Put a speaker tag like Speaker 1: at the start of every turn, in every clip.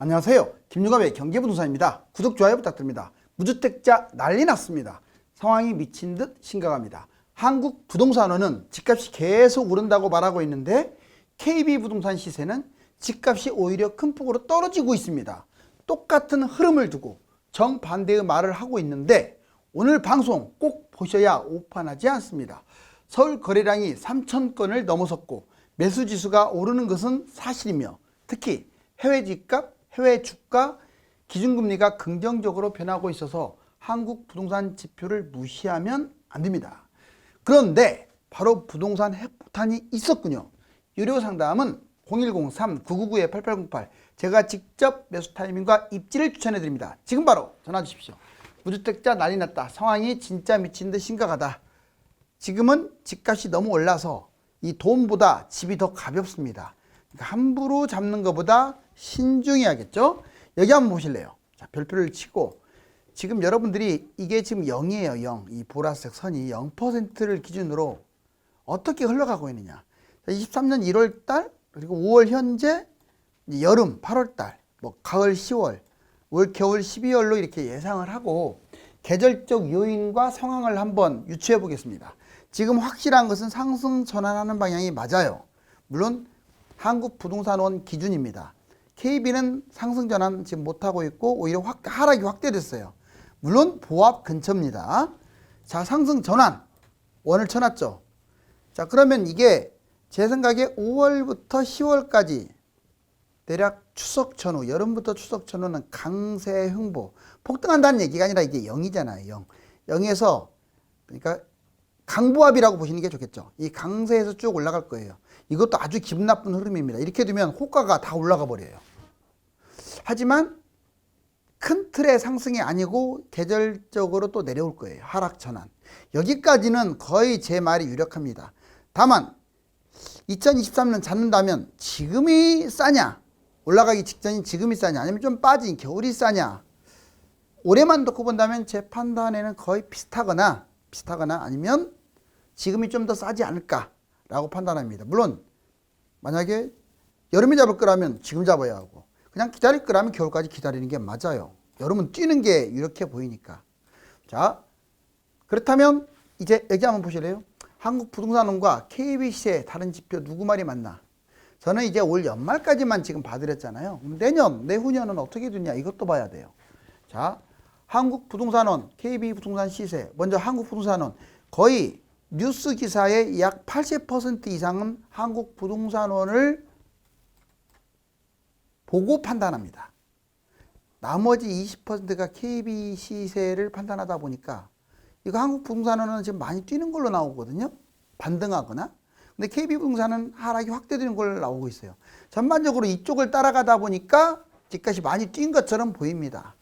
Speaker 1: 안녕하세요. 김유갑의 경제부동산입니다. 구독, 좋아요 부탁드립니다. 무주택자 난리 났습니다. 상황이 미친 듯 심각합니다. 한국부동산원은 집값이 계속 오른다고 말하고 있는데 KB부동산 시세는 집값이 오히려 큰 폭으로 떨어지고 있습니다. 똑같은 흐름을 두고 정반대의 말을 하고 있는데 오늘 방송 꼭 보셔야 오판하지 않습니다. 서울 거래량이 3,000건을 넘어섰고 매수지수가 오르는 것은 사실이며 특히 해외 집값, 해외 주가, 기준금리가 긍정적으로 변하고 있어서 한국 부동산 지표를 무시하면 안 됩니다. 그런데 바로 부동산 핵폭탄이 있었군요. 유료 상담은 0103-999-8808 제가 직접 매수 타이밍과 입지를 추천해 드립니다. 지금 바로 전화 주십시오. 무주택자 난리 났다. 상황이 진짜 미친 듯 심각하다. 지금은 집값이 너무 올라서 이 돈보다 집이 더 가볍습니다. 그러니까 함부로 잡는 것보다 신중해야겠죠. 여기 한번 보실래요? 자, 별표를 치고 지금 여러분들이 이게 지금 0이에요. 0. 이 보라색 선이 0%를 기준으로 어떻게 흘러가고 있느냐. 23년 1월 달 그리고 5월 현재 여름 8월 달 뭐 가을 10월 올 겨울 12월로 이렇게 예상을 하고 계절적 요인과 상황을 한번 유추해 보겠습니다. 지금 확실한 것은 상승 전환하는 방향이 맞아요. 물론 한국부동산원 기준입니다. KB는 상승 전환 지금 못하고 있고 오히려 하락이 확대됐어요. 물론 보합 근처입니다. 자, 상승 전환 원을 쳐놨죠. 자, 그러면 이게 제 생각에 5월부터 10월까지 대략 추석 전후, 여름부터 추석 전후는 강세 흉보, 폭등한다는 얘기가 아니라 이게 0이잖아요. 0. 0에서 그러니까 강보합이라고 보시는 게 좋겠죠. 이 강세에서 쭉 올라갈 거예요. 이것도 아주 기분 나쁜 흐름입니다. 이렇게 되면 호가가 다 올라가 버려요. 하지만 큰 틀의 상승이 아니고 계절적으로 또 내려올 거예요. 하락 전환. 여기까지는 거의 제 말이 유력합니다. 다만 2023년 잡는다면 지금이 싸냐? 올라가기 직전인 지금이 싸냐? 아니면 좀 빠진 겨울이 싸냐? 올해만 놓고 본다면 제 판단에는 거의 비슷하거나 아니면 지금이 좀 더 싸지 않을까라고 판단합니다. 물론 만약에 여름에 잡을 거라면 지금 잡아야 하고 그냥 기다릴 거라면 겨울까지 기다리는 게 맞아요. 여름은 뛰는 게 이렇게 보이니까. 자, 그렇다면 이제 여기 한번 보실래요? 한국부동산원과 KB시세 다른 지표 누구 말이 맞나? 저는 이제 올 연말까지만 지금 봐드렸잖아요. 내년, 내후년은 어떻게 되냐 이것도 봐야 돼요. 자, 한국부동산원, KB부동산 시세. 먼저 한국부동산원 거의 뉴스 기사의 약 80% 이상은 한국부동산원을 보고 판단합니다. 나머지 20%가 KB 시세를 판단하다 보니까 이거 한국부동산원은 지금 많이 뛰는 걸로 나오거든요. 반등하거나. 근데 KB부동산은 하락이 확대되는 걸로 나오고 있어요. 전반적으로 이쪽을 따라가다 보니까 집값이 많이 뛴 것처럼 보입니다.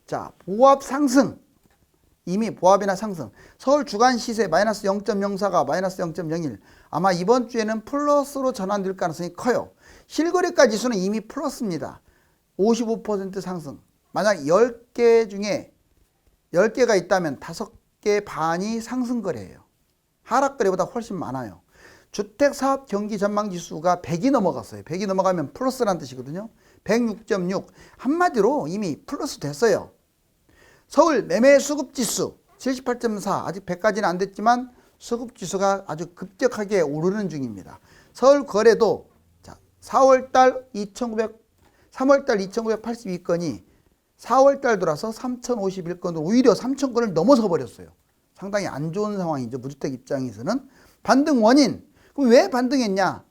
Speaker 1: 자, 보합 상승. 이미 보합이나 상승. 서울 주간 시세 마이너스 0.04가 마이너스 0.01. 아마 이번 주에는 플러스로 전환될 가능성이 커요. 실거래가 지수는 이미 플러스입니다. 55% 상승. 만약 10개 중에 10개가 있다면 5개 반이 상승 거래예요. 하락 거래보다 훨씬 많아요. 주택사업 경기 전망 지수가 100이 넘어갔어요. 100이 넘어가면 플러스라는 뜻이거든요. 106.6. 한마디로 이미 플러스 됐어요. 서울 매매 수급 지수 78.4. 아직 100까지는 안 됐지만 수급 지수가 아주 급격하게 오르는 중입니다. 서울 거래도 자, 3월달 2,982건이 4월달 들어서 3,051건으로 오히려 3,000건을 넘어서 버렸어요. 상당히 안 좋은 상황이죠. 무주택 입장에서는. 반등 원인. 그럼 왜 반등했냐?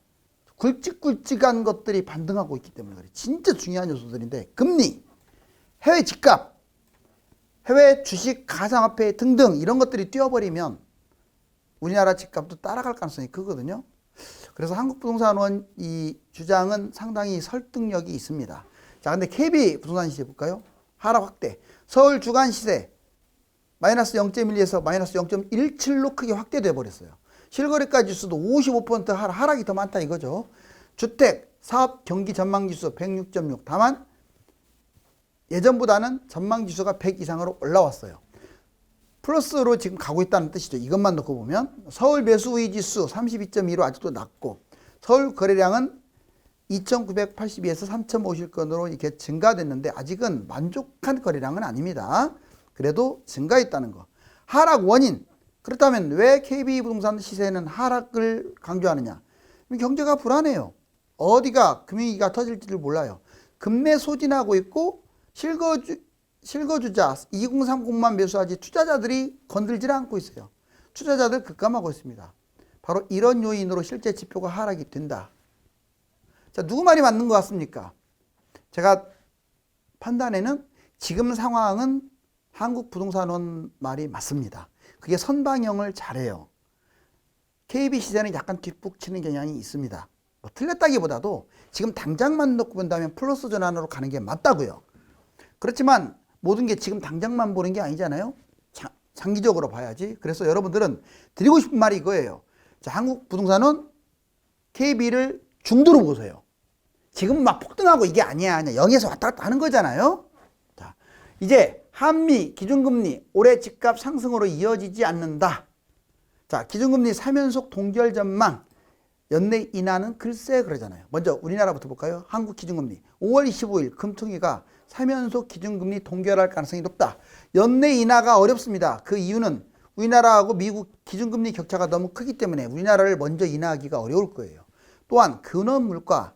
Speaker 1: 굵직굵직한 것들이 반등하고 있기 때문에 그래. 진짜 중요한 요소들인데 금리, 해외 집값, 해외 주식, 가상화폐 등등 이런 것들이 뛰어버리면 우리나라 집값도 따라갈 가능성이 크거든요. 그래서 한국부동산원 이 주장은 상당히 설득력이 있습니다. 자, 근데 KB 부동산 시세 볼까요? 하락 확대. 서울 주간 시세 마이너스 0.12에서 마이너스 0.17로 크게 확대돼 버렸어요. 실거래가 지수도 55% 하락이 더 많다 이거죠. 주택, 사업, 경기 전망지수 106.6. 다만 예전보다는 전망지수가 100 이상으로 올라왔어요. 플러스로 지금 가고 있다는 뜻이죠. 이것만 놓고 보면 서울 매수 우위 지수 32.2로 아직도 낮고 서울 거래량은 2,982에서 3,050건으로 이렇게 증가됐는데 아직은 만족한 거래량은 아닙니다. 그래도 증가했다는 거. 하락 원인. 그렇다면 왜 KB부동산 시세는 하락을 강조하느냐? 경제가 불안해요. 어디가 금융위기가 터질지를 몰라요. 급매 소진하고 있고 실거주자 2030만 매수하지 투자자들이 건들질 않고 있어요. 투자자들 급감하고 있습니다. 바로 이런 요인으로 실제 지표가 하락이 된다. 자, 누구 말이 맞는 것 같습니까? 제가 판단에는 지금 상황은 한국부동산원 말이 맞습니다. 그게 선방형을 잘해요. KB 시세는 약간 뒷북치는 경향이 있습니다. 뭐 틀렸다기보다도 지금 당장만 놓고 본다면 플러스 전환으로 가는 게 맞다고요. 그렇지만 모든 게 지금 당장만 보는 게 아니잖아요. 장기적으로 봐야지. 그래서 여러분들은 드리고 싶은 말이 이거예요. 자, 한국부동산은 KB를 중도로 보세요. 지금 막 폭등하고 이게 아니야. 0에서 왔다 갔다 하는 거잖아요. 자, 이제 한미 기준금리 올해 집값 상승으로 이어지지 않는다. 자, 기준금리 3연속 동결 전망 연내 인하는 글쎄 그러잖아요. 먼저 우리나라부터 볼까요? 한국 기준금리 5월 25일 금통위가 3연속 기준금리 동결할 가능성이 높다. 연내 인하가 어렵습니다. 그 이유는 우리나라하고 미국 기준금리 격차가 너무 크기 때문에 우리나라를 먼저 인하하기가 어려울 거예요. 또한 근원물가,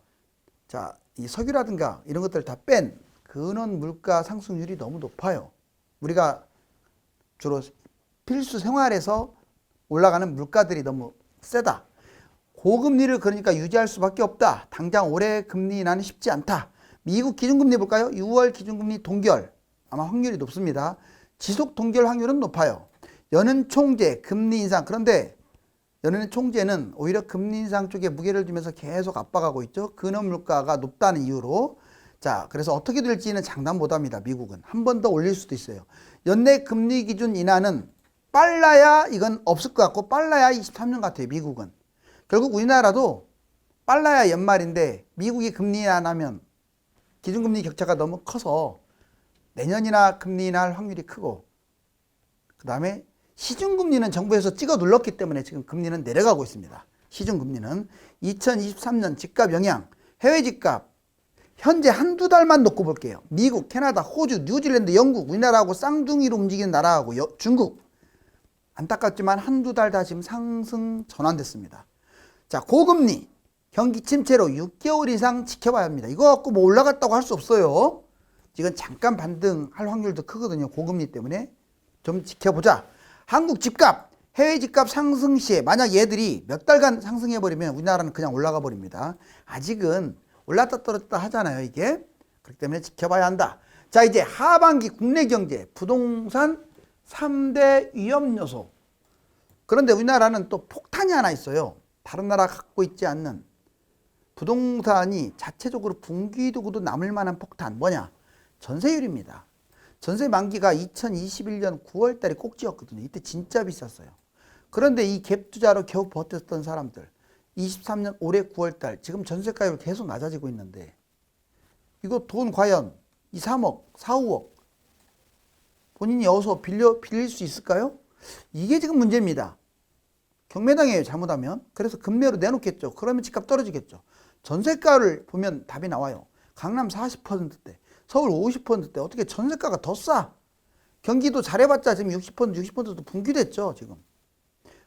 Speaker 1: 자, 이 석유라든가 이런 것들을 다 뺀 근원물가 상승률이 너무 높아요. 우리가 주로 필수 생활에서 올라가는 물가들이 너무 세다. 고금리를 그러니까 유지할 수밖에 없다. 당장 올해 금리 인하는 쉽지 않다. 미국 기준금리 볼까요? 6월 기준금리 동결 아마 확률이 높습니다. 지속 동결 확률은 높아요. 연은 총재 금리 인상. 그런데 연은 총재는 오히려 금리 인상 쪽에 무게를 두면서 계속 압박하고 있죠. 근원 물가가 높다는 이유로. 자, 그래서 어떻게 될지는 장담 못합니다. 미국은 한 번 더 올릴 수도 있어요. 연내 금리 기준 인하는 빨라야 이건 없을 것 같고 빨라야 23년 같아요. 미국은. 결국 우리나라도 빨라야 연말인데 미국이 금리 인하 안 하면 기준금리 격차가 너무 커서 내년이나 금리 인하할 확률이 크고, 그 다음에 시중금리는 정부에서 찍어 눌렀기 때문에 지금 금리는 내려가고 있습니다. 시중금리는 2023년 집값 영향, 해외 집값 현재 한두 달만 놓고 볼게요. 미국, 캐나다, 호주, 뉴질랜드, 영국, 우리나라하고 쌍둥이로 움직이는 나라하고 중국, 안타깝지만 한두 달 다 지금 상승 전환됐습니다. 자, 고금리 경기 침체로 6개월 이상 지켜봐야 합니다. 이거 갖고 뭐 올라갔다고 할 수 없어요. 지금 잠깐 반등할 확률도 크거든요. 고금리 때문에. 좀 지켜보자. 한국 집값, 해외 집값 상승 시에 만약 얘들이 몇 달간 상승해버리면 우리나라는 그냥 올라가 버립니다. 아직은 올랐다 떨어졌다 하잖아요, 이게. 그렇기 때문에 지켜봐야 한다. 자, 이제 하반기 국내 경제, 부동산 3대 위험 요소. 그런데 우리나라는 또 폭탄이 하나 있어요. 다른 나라 갖고 있지 않는 부동산이 자체적으로 분기도구도 남을 만한 폭탄. 뭐냐? 전세율입니다. 전세 만기가 2021년 9월 달에 꼭지였거든요. 이때 진짜 비쌌어요. 그런데 이 갭 투자로 겨우 버텼던 사람들 23년 올해 9월 달 지금 전세가율 계속 낮아지고 있는데 이거 돈 과연 2, 3억, 4, 5억 본인이 어서 빌릴 수 있을까요? 이게 지금 문제입니다. 경매당해요, 잘못하면. 그래서 금매로 내놓겠죠. 그러면 집값 떨어지겠죠. 전세가를 보면 답이 나와요. 강남 40%대, 서울 50%대. 어떻게 전세가가 더 싸? 경기도 잘해봤자 지금 60%도 분기됐죠, 지금.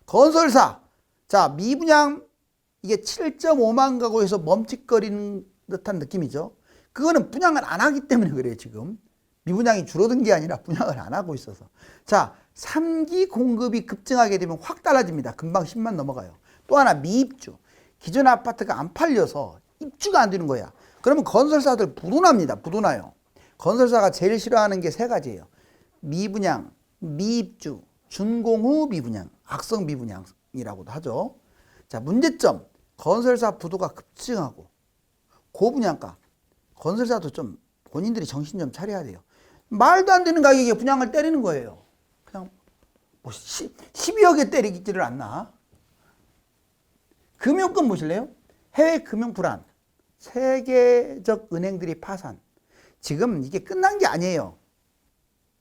Speaker 1: 건설사. 자, 미분양 이게 7.5만 가구에서 멈칫거리는 듯한 느낌이죠. 그거는 분양을 안 하기 때문에 그래요, 지금. 미분양이 줄어든 게 아니라 분양을 안 하고 있어서. 자, 3기 공급이 급증하게 되면 확 달라집니다. 금방 10만 넘어가요. 또 하나 미입주. 기존 아파트가 안 팔려서 입주가 안 되는 거야. 그러면 건설사들 부도납니다. 부도나요. 건설사가 제일 싫어하는 게 세 가지예요. 미분양, 미입주, 준공후 미분양, 악성 미분양이라고도 하죠. 자, 문제점. 건설사 부도가 급증하고 고분양가. 건설사도 좀 본인들이 정신 좀 차려야 돼요. 말도 안 되는 가격에 분양을 때리는 거예요. 그냥 뭐 12억에 때리지를 않나. 금융권 보실래요? 해외 금융 불안, 세계적 은행들이 파산. 지금 이게 끝난 게 아니에요.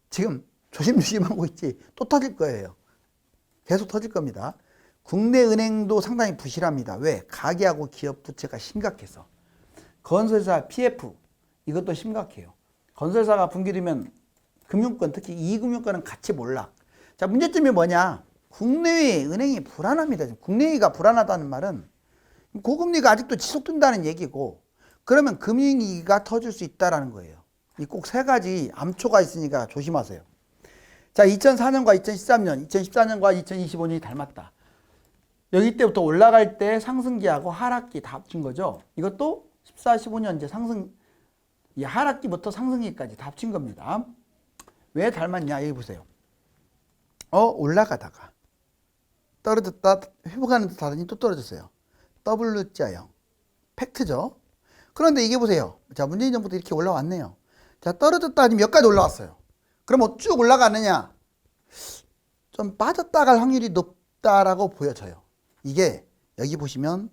Speaker 1: 지금 조심조심하고 있지 또 터질 거예요. 계속 터질 겁니다. 국내 은행도 상당히 부실합니다. 왜? 가계하고 기업 부채가 심각해서. 건설사 PF 이것도 심각해요. 건설사가 붕괴되면 금융권, 특히 이금융권은 같이 몰락. 자, 문제점이 뭐냐? 국내외 은행이 불안합니다. 국내외가 불안하다는 말은 고금리가 아직도 지속된다는 얘기고, 그러면 금융위기가 터질 수 있다는 거예요. 이 꼭 세 가지 암초가 있으니까 조심하세요. 자, 2004년과 2013년, 2014년과 2025년이 닮았다. 여기 때부터 올라갈 때 상승기하고 하락기 다 합친 거죠. 이것도 14, 15년 이제 상승, 이 하락기부터 상승기까지 다 합친 겁니다. 왜 닮았냐? 여기 보세요. 올라가다가 떨어졌다 회복하는 듯 하더니 또 떨어졌어요. W자형 팩트죠. 그런데 이게 보세요. 자, 문재인 정부도 이렇게 올라왔네요. 자, 떨어졌다 하니 몇 가지 올라왔어요. 그럼 쭉 올라가느냐? 좀 빠졌다 갈 확률이 높다라고 보여져요. 이게 여기 보시면,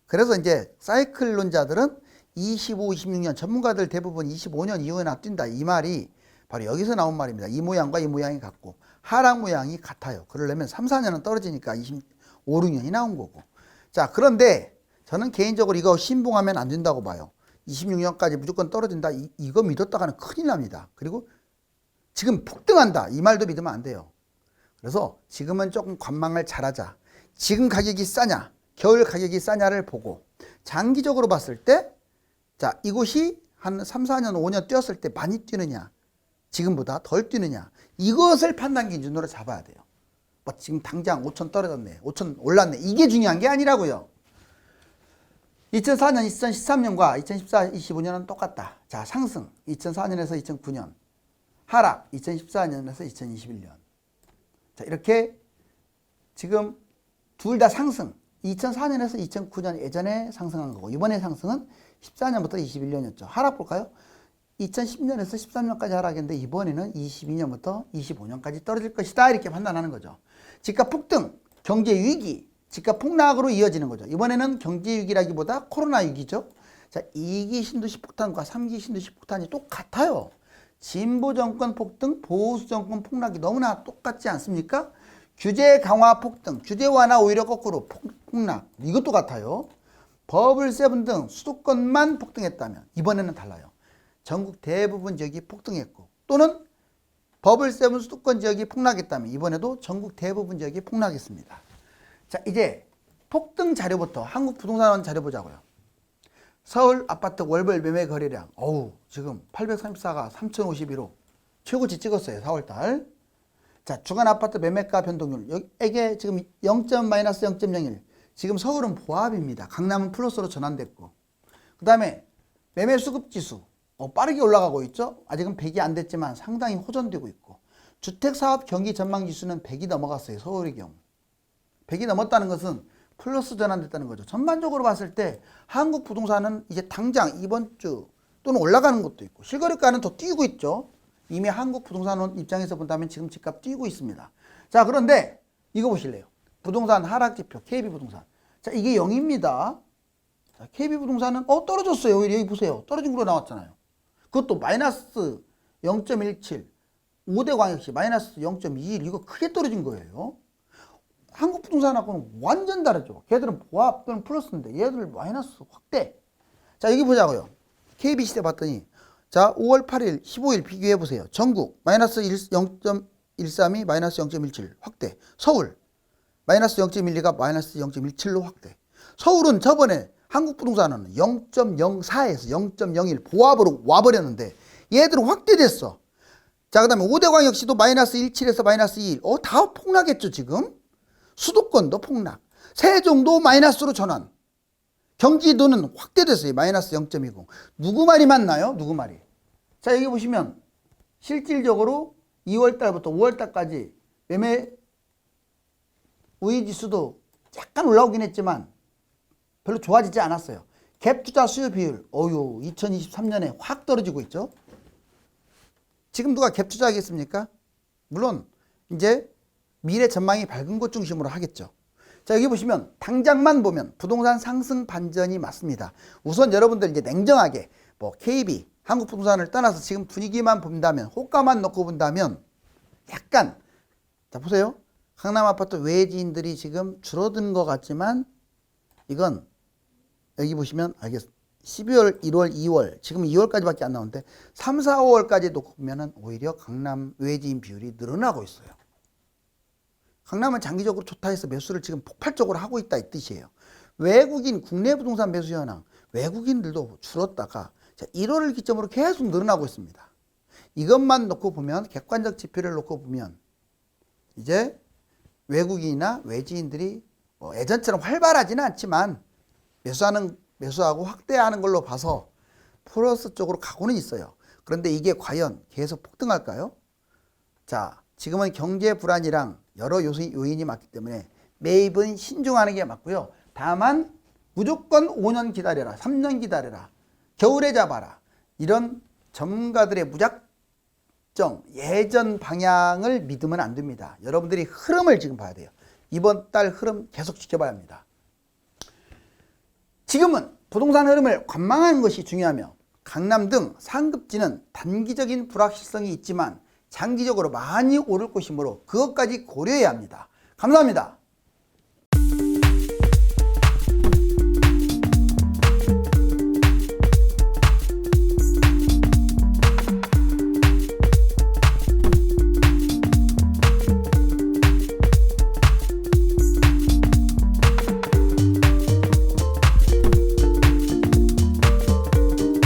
Speaker 1: 그래서 이제 사이클론자들은 25, 26년 전문가들 대부분 25년 이후에나 뛴다, 이 말이 바로 여기서 나온 말입니다. 이 모양과 이 모양이 같고 하락 모양이 같아요. 그러려면 3, 4년은 떨어지니까 25, 6년이 나온 거고. 자, 그런데 저는 개인적으로 이거 신봉하면 안 된다고 봐요. 26년까지 무조건 떨어진다, 이거 믿었다가는 큰일 납니다. 그리고 지금 폭등한다, 이 말도 믿으면 안 돼요. 그래서 지금은 조금 관망을 잘하자. 지금 가격이 싸냐, 겨울 가격이 싸냐를 보고 장기적으로 봤을 때, 자, 이곳이 한 3, 4년, 5년 뛰었을 때 많이 뛰느냐, 지금보다 덜 뛰느냐, 이것을 판단 기준으로 잡아야 돼요. 뭐 지금 당장 5천 떨어졌네, 5천 올랐네, 이게 중요한 게 아니라고요. 2004년, 2013년과 2014, 25년은 똑같다. 자, 상승 2004년에서 2009년, 하락 2014년에서 2021년. 자, 이렇게 지금 둘 다 상승. 2004년에서 2009년 예전에 상승한 거고, 이번에 상승은 14년부터 21년이었죠. 하락 볼까요? 2010년에서 13년까지 하락했는데 이번에는 22년부터 25년까지 떨어질 것이다, 이렇게 판단하는 거죠. 집값 폭등, 경제 위기, 집값 폭락으로 이어지는 거죠. 이번에는 경제 위기라기보다 코로나 위기죠. 자, 2기 신도시 폭탄과 3기 신도시 폭탄이 똑같아요. 진보 정권 폭등, 보수 정권 폭락이 너무나 똑같지 않습니까? 규제 강화 폭등, 규제 완화 오히려 거꾸로 폭락, 이것도 같아요. 버블 세븐 등 수도권만 폭등했다면 이번에는 달라요. 전국 대부분 지역이 폭등했고, 또는 버블 세븐 수도권 지역이 폭락했다면 이번에도 전국 대부분 지역이 폭락했습니다. 자, 이제 폭등 자료부터 한국 부동산 자료 보자고요. 서울 아파트 월별 매매 거래량, 지금 834가 3051호 최고치 찍었어요, 4월달. 자, 주간 아파트 매매가 변동률, 이게 지금 0.-0.01. 지금 서울은 보합입니다. 강남은 플러스로 전환됐고, 그 다음에 매매 수급 지수 빠르게 올라가고 있죠. 아직은 100이 안 됐지만 상당히 호전되고 있고, 주택사업 경기 전망 지수는 100이 넘어갔어요, 서울의 경우. 100이 넘었다는 것은 플러스 전환됐다는 거죠. 전반적으로 봤을 때 한국 부동산은 이제 당장 이번 주 또는 올라가는 것도 있고, 실거래가는 더 뛰고 있죠. 이미 한국 부동산 입장에서 본다면 지금 집값 뛰고 있습니다. 자, 그런데 이거 보실래요? 부동산 하락지표 KB부동산. 자, 이게 0입니다. 자, KB부동산은 떨어졌어요. 여기 보세요. 떨어진 걸로 나왔잖아요. 그것도 마이너스 0.17. 5대광역시 마이너스 0.21. 이거 크게 떨어진 거예요. 한국 부동산하고는 완전 다르죠. 걔들은 보합 또는 플러스인데 얘들 마이너스 확대. 자, 여기 보자고요. KB시대 봤더니, 자, 5월 8일, 15일 비교해 보세요. 전국 마이너스 0.132, 마이너스 0.17 확대. 서울 마이너스 0.12가 마이너스 0.17로 확대. 서울은 저번에 한국 부동산은 0.04에서 0.01 보합으로 와버렸는데 얘들은 확대됐어. 자, 그 다음에 5대광역시도 마이너스 17에서 마이너스 21. 다 폭락했죠, 지금. 수도권도 폭락. 세종도 마이너스로 전환. 경기도는 확대됐어요. 마이너스 0.20. 누구 말이 맞나요? 누구 말이? 자, 여기 보시면 실질적으로 2월달부터 5월달까지 매매 우위지수도 약간 올라오긴 했지만 별로 좋아지지 않았어요. 갭 투자 수요 비율, 2023년에 확 떨어지고 있죠. 지금 누가 갭 투자하겠습니까? 물론 이제 미래 전망이 밝은 곳 중심으로 하겠죠. 자, 여기 보시면 당장만 보면 부동산 상승 반전이 맞습니다. 우선 여러분들 이제 냉정하게 KB, 한국 부동산을 떠나서 지금 분위기만 본다면, 호가만 넣고 본다면 약간, 자, 보세요. 강남 아파트 외지인들이 지금 줄어든 것 같지만 이건 여기 보시면 알겠습니다. 12월, 1월, 2월, 지금 2월까지밖에 안 나오는데 3, 4, 5월까지 놓고 보면은 오히려 강남 외지인 비율이 늘어나고 있어요. 강남은 장기적으로 좋다 해서 매수를 지금 폭발적으로 하고 있다 이 뜻이에요. 외국인 국내 부동산 매수 현황, 외국인들도 줄었다가 1월을 기점으로 계속 늘어나고 있습니다. 이것만 놓고 보면, 객관적 지표를 놓고 보면 이제 외국인이나 외지인들이 예전처럼 활발하지는 않지만 매수하고 확대하는 걸로 봐서 플러스 쪽으로 가고는 있어요. 그런데 이게 과연 계속 폭등할까요? 자, 지금은 경제 불안이랑 여러 요인이 많기 때문에 매입은 신중하는 게 맞고요. 다만 무조건 5년 기다려라, 3년 기다려라, 겨울에 잡아라, 이런 전문가들의 무작정 예전 방향을 믿으면 안 됩니다. 여러분들이 흐름을 지금 봐야 돼요. 이번 달 흐름 계속 지켜봐야 합니다. 지금은 부동산 흐름을 관망하는 것이 중요하며 강남 등 상급지는 단기적인 불확실성이 있지만 장기적으로 많이 오를 것이므로 그것까지 고려해야 합니다. 감사합니다.